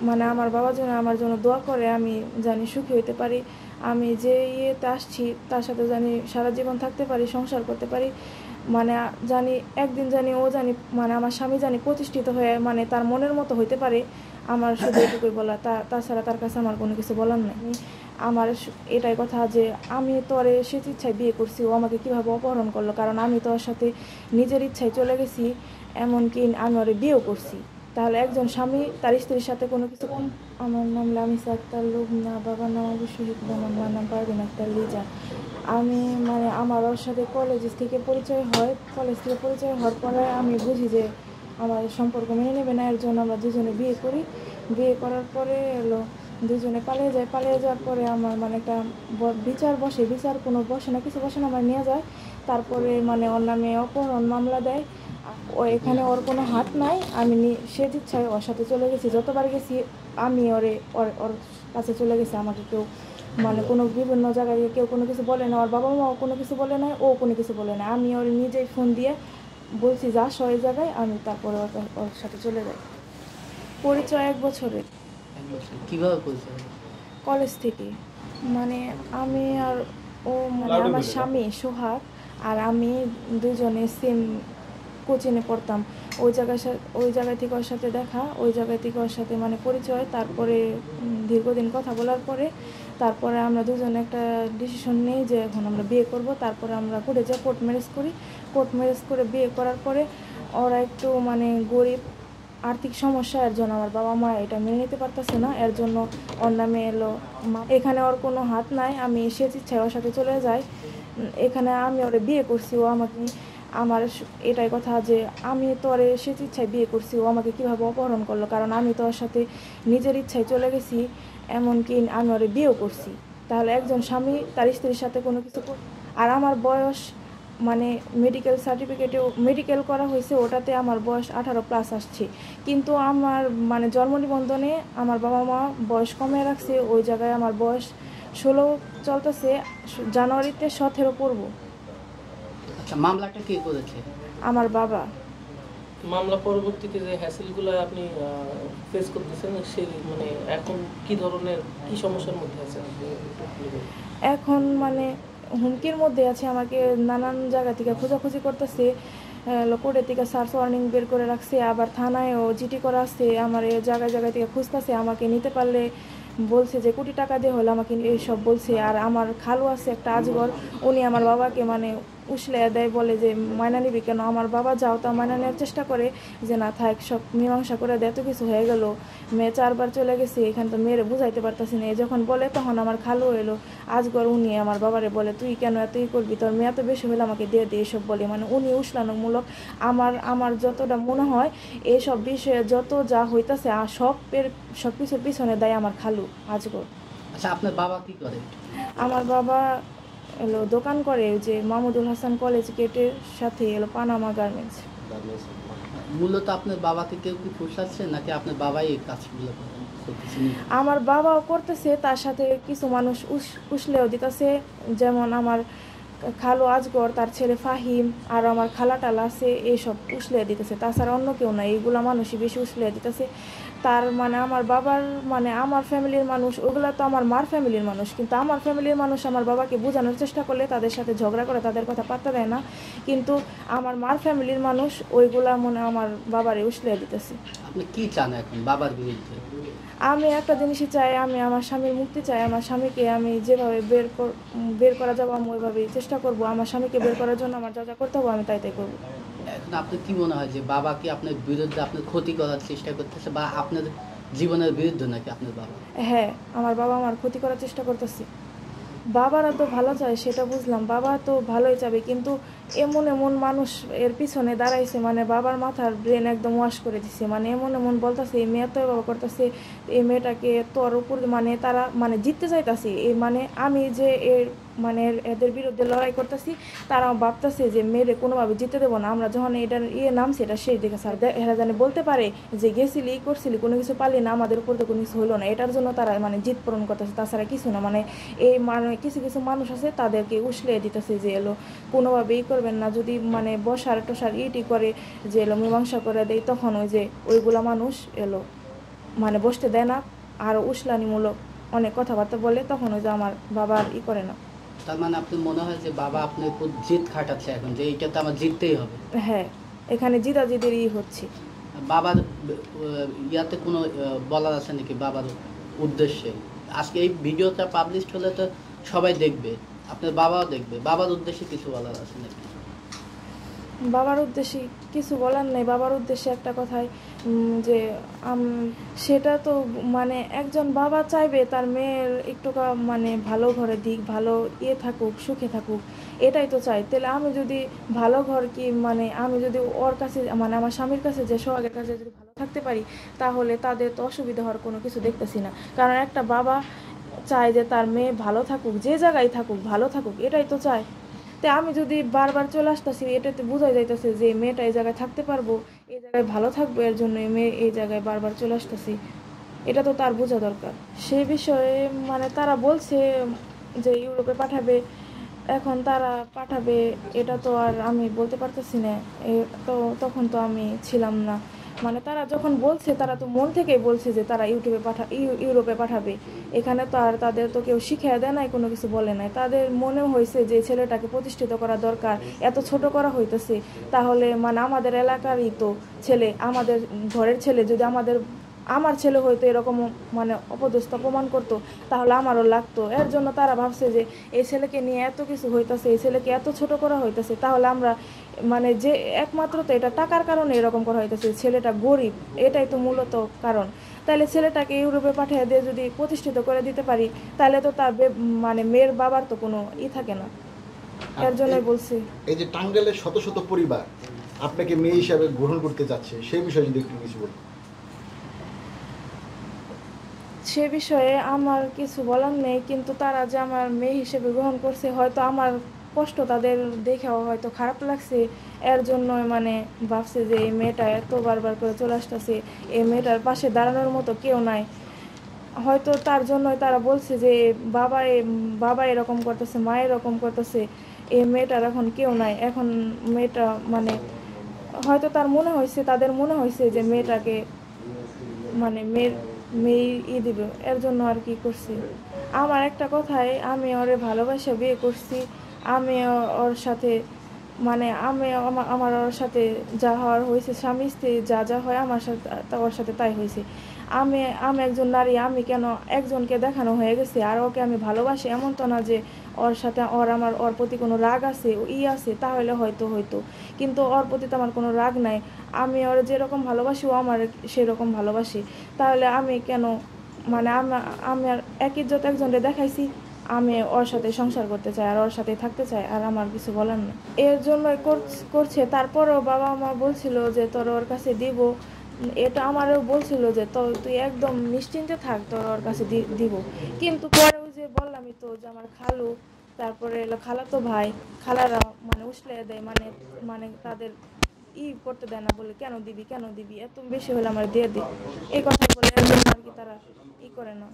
মানে আমার বাবা যেন আমার জন্য দোয়া করে, আমি জানি সুখী হইতে পারি, আমি যে ইয়েতে আসছি তার সাথে জানি সারা জীবন থাকতে পারি, সংসার করতে পারি। মানে জানি একদিন জানি ও জানি মানে আমার স্বামী জানি প্রতিষ্ঠিত হয়ে মানে তার মনের মতো হইতে পারে। আমার শুধু এটুকুই বলা, তাছাড়া তার কাছে আমার কোনো কিছু বলার নাই। আমার এটাই কথা যে আমি তো আর সে ইচ্ছায় বিয়ে করছি, ও আমাকে কীভাবে অপহরণ করলো, কারণ আমি তো ওর সাথে নিজের ইচ্ছায় চলে গেছি, এমনকি আমি ওরে বিয়েও করছি। তাহলে একজন স্বামী তার স্ত্রীর সাথে কোনো কিছু আমার নাম লামিসা আক্তার লুবনা, বাবার নাম আবু শহীদ, আমার নাম পারভিন আক্তার লিজা। আমি মানে আমার ওর সাথে কলেজ থেকে পরিচয় হয়, কলেজ থেকে পরিচয় হওয়ার পরে আমি বুঝি যে আমার সম্পর্ক মেনে নেবে না, এর জন্য আমরা দুজনে বিয়ে করি। বিয়ে করার পরে এলো দুজনে পালিয়ে যায়, পালিয়ে যাওয়ার পরে আমার মানে একটা বিচার বসে, বিচার কোনো বসে না, কিছু বসে না, আমার নিয়ে যায়। তারপরে মানে ওর নামে অপহরণ মামলা দেয়। ও এখানে ওর কোনো হাত নাই, আমি সে ইচ্ছায় ওর সাথে চলে গেছি, যতবার গেছি আমি ওর কাছে চলে গেছি। আমাকে কেউ মানে কোনো বিভিন্ন জায়গায় কেউ কোনো কিছু বলে না, ওর বাবা মাও কোনো কিছু বলে না, ও কোনো কিছু বলে না। আমি ওর নিজেই ফোন দিয়ে বলছি যা ওই জায়গায়, আমি তারপরে ওর সাথে চলে যাই। পরিচয় 1 বছরের। কিভাবে পরিচয়? কলেজ থেকে। মানে আমি আর ও মানে আমার স্বামী সোহাগ আর আমি দুজনে সেম কোচিংয়ে পড়তাম। ওই জায়গা থেকে ওর সাথে দেখা, ওই জায়গা থেকে ওর সাথে মানে পরিচয়। তারপরে দীর্ঘদিন কথা বলার পরে তারপরে আমরা দুজনে একটা ডিসিশন নিই যে এখন আমরা বিয়ে করব। তারপরে আমরা কোর্টে যাই, কোর্ট ম্যারেজ করি। কোর্ট ম্যারেজ করে বিয়ে করার পরে ওরা একটু মানে গরিব, আর্থিক সমস্যা, এর জন্য আমার বাবা মা এটা মেনে নিতে পারতেছে না, এর জন্য ওর নামে এলো। এখানে ওর কোনো হাত নাই, আমি সে ইচ্ছায় ওর সাথে চলে যাই। এখানে আমি ওরে বিয়ে করছি, ও আমাকে আমার এটাই কথা যে আমি তো ওরে সে ইচ্ছায় বিয়ে করছি, ও আমাকে কীভাবে অপহরণ করলো, কারণ আমি তো ওর সাথে নিজের ইচ্ছায় চলে গেছি, এমনকি আমি ওরে বিয়েও করছি। তাহলে একজন স্বামী তার স্ত্রীর সাথে কোনো কিছু আর আমার বয়স মানে মেডিকেল সার্টিফিকেটেও মেডিকেল করা হয়েছে, ওটাতে আমার বয়স 18+ আসছে, কিন্তু আমার মানে জন্ম নিবন্ধনে আমার বাবা মা বয়স কমিয়ে রাখছে, ওই জায়গায় আমার বয়স 16 চলতেছে, জানুয়ারিতে 17 পড়ব। আচ্ছা, মামলাটা কে করেছে? আমার বাবা। মামলা পরবর্তীতে যে হ্যাসেলগুলো আপনি ফেস করতেছেন, সেই মানে এখন কি ধরনের কি সমস্যার মধ্যে আছেন? এখন মানে হুমকির মধ্যে আছে, আমাকে নানান জায়গা থেকে খোঁজাখুঁজি করতেছে, কোর্টের থেকে সার্চ ওয়ার্নিং বের করে রাখছে, আবার থানায়ও জিডি করা আছে, আমার এই জায়গায় জায়গায় থেকে খুঁজতেছে, আমাকে নিতে পারলে বলছে যে কোটি টাকা দিয়ে হলে আমাকে এইসব বলছে। আর আমার খালু আছে একটা আজগর, উনি আমার বাবাকে মানে উসলে দেয়, বলে যে মাইনা নিবি কেন, আমার বাবা যাও তা মাইনা নেওয়ার চেষ্টা করে যে না থাক, সব মীমাংসা করে দেয়, এত কিছু হয়ে গেল, মেয়ে 4বার চলে গেছে, এখানে তো মেয়েরে বুঝাইতে পারতাছি না। যখন বলে তখন আমার খালু এলো আজগর, উনি আমার বাবারে বলে তুই কেন এতই করবি, তোর মেয়ে এত বেশি হলে আমাকে দিয়ে দিয়ে এসব বলে, মানে উনি উসলানোমূলক। আমার যতটা মনে হয় এইসব বিষয়ে যত যা হইতাছে সব কিছুর পিছনে দেয় আমার খালু আজগর। আচ্ছা, আপনার বাবা কি করে? আমার বাবা এলো দোকান করে, যে মাহমুদুল হাসান কলেজ গেটের সাথে এলো পানামা গার্মেন্টস। মূলত আপনার বাবাকে কেউ কি ফুসলাচ্ছে নাকি আপনার বাবাই এই কাজগুলো করতেছেন? আমার বাবাও করতেছে, তার সাথে কিছু মানুষ উসলেও দিতেছে, যেমন আমার খালু আজগর, তার ছেলে ফাহিম, আর আমার খালা টালা আছে, এইসব উসলিয়ে দিতেছে, তাছাড়া অন্য কেউ না, এইগুলা মানুষই বেশি উসলিয়ে দিতেছে। তার মানে আমার বাবার মানে আমার ফ্যামিলির মানুষ, ওগুলো তো আমার মার ফ্যামিলির মানুষ, কিন্তু আমার ফ্যামিলির মানুষ আমার বাবাকে বোঝানোর চেষ্টা করলে তাদের সাথে ঝগড়া করে, তাদের কথা পাত্তা দেয় না, কিন্তু আমার মার ফ্যামিলির মানুষ ওইগুলা মনে আমার বাবারে উসলিয়ে দিতেছে। আপনি কি চান এখন বাবার বিরুদ্ধে? আমি একটা জিনিসই চাই, আমি আমার স্বামীর মুক্তি চাই। আমার স্বামীকে আমি যেভাবে বের করা যাবো আমি ওইভাবেই চেষ্টা করব। আমার স্বামীকে বের করার জন্য আমার যা যা করতে হবে আমি তাই তাই করবো। এখন আপনার কি মনে হয় যে বাবা কি আপনার বিরুদ্ধে আপনার ক্ষতি করার চেষ্টা করতেছে, বা আপনার জীবনের বিরুদ্ধে নাকি আপনার বাবা? হ্যাঁ, আমার বাবা আমার ক্ষতি করার চেষ্টা করতেছে। বাবারা তো ভালো চায় সেটা বুঝলাম, বাবা তো ভালোই চাবে, কিন্তু এমন এমন মানুষ এর পিছনে দাঁড়াইছে, মানে বাবার মাথার ব্রেন একদম ওয়াশ করে দিছে, মানে এমন এমন বলতেছে এই মেয়ে তো বাবা করতেছে, এই মেয়েটাকে তোর উপর মানে তারা মানে জিততে চাইতেছে, এই মানে আমি যে এর মানে এদের বিরুদ্ধে লড়াই করতেছি, তারাও ভাবতেছে যে মেয়েরে কোনোভাবে জিতে দেবো না। আমরা যখন এটার নাম সেটা সেই দেখে স্যার এরা জানে বলতে পারে যে গেছিলি করছিলি কোনো কিছু পারলি না, আমাদের উপর তো কোনো কিছু হলো না, এটার জন্য তারা মানে জিত পূরণ করতেছে, তাছাড়া কিছু না। মানে এই মানে কিছু কিছু মানুষ আছে তাদেরকে উসলিয়ে দিতেছে যে এলো কোনোভাবেই করবেন না, যদি মানে বসার টসার ইটি করে যে এলো মীমাংসা করে দেয়, তখন ওই যে ওইগুলা মানুষ এলো মানে বসতে দেয় না, আরও উস্কানিমূলক অনেক কথাবার্তা বলে, তখন ওই যে আমার বাবা আর করে না। তার মানে আপনার মনে হয় যে বাবা আপনার উপর জিদ খাটাচ্ছে এখন, যে এইটাতে আমার জিততেই হবে। হ্যাঁ, এখানে জিদাজিদিরই হচ্ছে। বাবার ইয়াতে কোনো বলার আছে নাকি বাবার উদ্দেশ্যে? আজকে এই ভিডিওটা পাবলিশ হলে তো সবাই দেখবে, আপনার বাবাও দেখবে, বাবার উদ্দেশ্যে কিছু বলার আছে নাকি? বাবার উদ্দেশ্যে কিছু বলার নেই। বাবার উদ্দেশ্যে একটা কথাই, যে সেটা তো মানে একজন বাবা চাইবে তার মেয়ের একটু মানে ভালো ঘরে দিক, ভালো থাকুক, সুখে থাকুক, এটাই তো চাই। তাহলে আমি যদি ভালো ঘর কি মানে আমি যদি ওর কাছে মানে আমার স্বামীর কাছে যে সোহাগের কাছে যদি ভালো থাকতে পারি, তাহলে তাদের তো অসুবিধা হওয়ার কোনো কিছু দেখতেছি না। কারণ একটা বাবা চায় যে তার মেয়ে ভালো থাকুক, যে জায়গায় থাকুক ভালো থাকুক, এটাই তো চায়। তো আমি যদি বারবার চলে আসতেছি, এটাতে বোঝাই যাইতেছে যে মেয়েটা এই জায়গায় থাকতে পারবো, এই জায়গায় ভালো থাকবো, এর জন্য মেয়ে এই জায়গায় বারবার চলে আসতেছি, এটা তো তার বোঝা দরকার। সেই বিষয়ে মানে তারা বলছে যে ইউরোপে পাঠাবে, এখন তারা পাঠাবে এটা তো আর আমি বলতে পারতেছি না। তো তখন তো আমি ছিলাম না, মানে তারা যখন বলছে তারা তো মন থেকেই বলছে যে তারা ইউরোপে পাঠাবে। এখানে তো আর তাদের তো কেউ শিখিয়ে দেয় নাই, কোনো কিছু বলে নাই। তাদের মনেও হয়েছে যে ছেলেটাকে প্রতিষ্ঠিত করা দরকার, এত ছোট করা হইতেছে। তাহলে মানে আমাদের এলাকারই তো ছেলে, আমাদের ঘরের ছেলে, যদি আমার ছেলে হয়তো এরকম মানে অপদস্থ অপমান করতো, তাহলে আমারও লাগতো। এর জন্য তারা ভাবছে যে এই ছেলেকে নিয়ে এত কিছু হইতেছে, এই ছেলেকে এত ছোট করা হইতেছে, তাহলে আমরা মানে যে একমাত্র তো এটা টাকার কারণে এরকম করা হইতেছে, ছেলেটা গরিব, এটাই তো মূলত কারণ। তাহলে ছেলেটাকে ইউরোপে পাঠিয়ে দিয়ে যদি প্রতিষ্ঠিত করে দিতে পারি, তাহলে তো তার মানে মেয়ের বাবার তো কোনো থাকে না। এর জন্যই বলছি। এই যে টাঙ্গাইলের শত শত পরিবার আপনাকে মেয়ে হিসাবে গ্রহণ করতে যাচ্ছে, সেই বিষয়ে যদি একটু কিছু বলুন। সে বিষয়ে আমার কিছু বলার নেই, কিন্তু তারা যে আমার মেয়ে হিসেবে গ্রহণ করছে, হয়তো আমার কষ্ট তাদের দেখেও হয়তো খারাপ লাগছে। এর জন্য মানে ভাবছে যে এই মেয়েটা এত বারবার করে চলে আসতেছে, এই মেয়েটার পাশে দাঁড়ানোর মতো কেউ নাই। হয়তো তার জন্যই তারা বলছে যে বাবা এরকম করতেছে, মা এরকম করতেছে, এই মেয়েটার এখন কেউ নাই। এখন মেয়েটা মানে হয়তো তাদের মনে হয়েছে যে মেয়েটাকে মানে মেয়ে দিবে, এর জন্য আর কি করছি। আমার একটা কথাই, আমি ওরে ভালোবাসা বিয়ে করছি। আমি ওর সাথে মানে আমার ওর সাথে যা হওয়ার হয়েছে, স্বামী স্ত্রী যা যা হয় আমার সাথে ওর সাথে তাই হয়েছে। আমি আমি একজন নারী, আমি কেন একজনকে দেখানো হয়ে গেছে আর ওকে আমি ভালোবাসি, এমন তো না যে ওর সাথে ওর প্রতি কোনো রাগ আছে আছে, তাহলে হয়তো কিন্তু ওর প্রতি তো আমার কোনো রাগ নাই। আমি ওর যেরকম ভালোবাসি, ও আমার সেরকম ভালোবাসি। তাহলে আমি কেন মানে আমি আর এক ইজ্জত একজনকে দেখাইছি, আমি ওর সাথে সংসার করতে চাই আর ওর সাথে থাকতে চাই, আর আমার কিছু বলার নেই। এর জন্য করছে। তারপরেও বাবা মা বলছিল যে তোর ওর কাছে দিব, এটা আমারও বলছিল যে তুই একদম নিশ্চিন্তে থাক, তোর ওর কাছে দিব। কিন্তু পরেও যে বললামই তো যে আমার খালু, তারপরে এলো খালাতো ভাই, খালারা মানে উসলে দেয়, মানে মানে তাদের করতে দেয় না, বলে কেন দিবি এত বেশি হলে আমার দিয়ে দিই, এই কথা বলে। এর জন্য আর কি তারা করে না।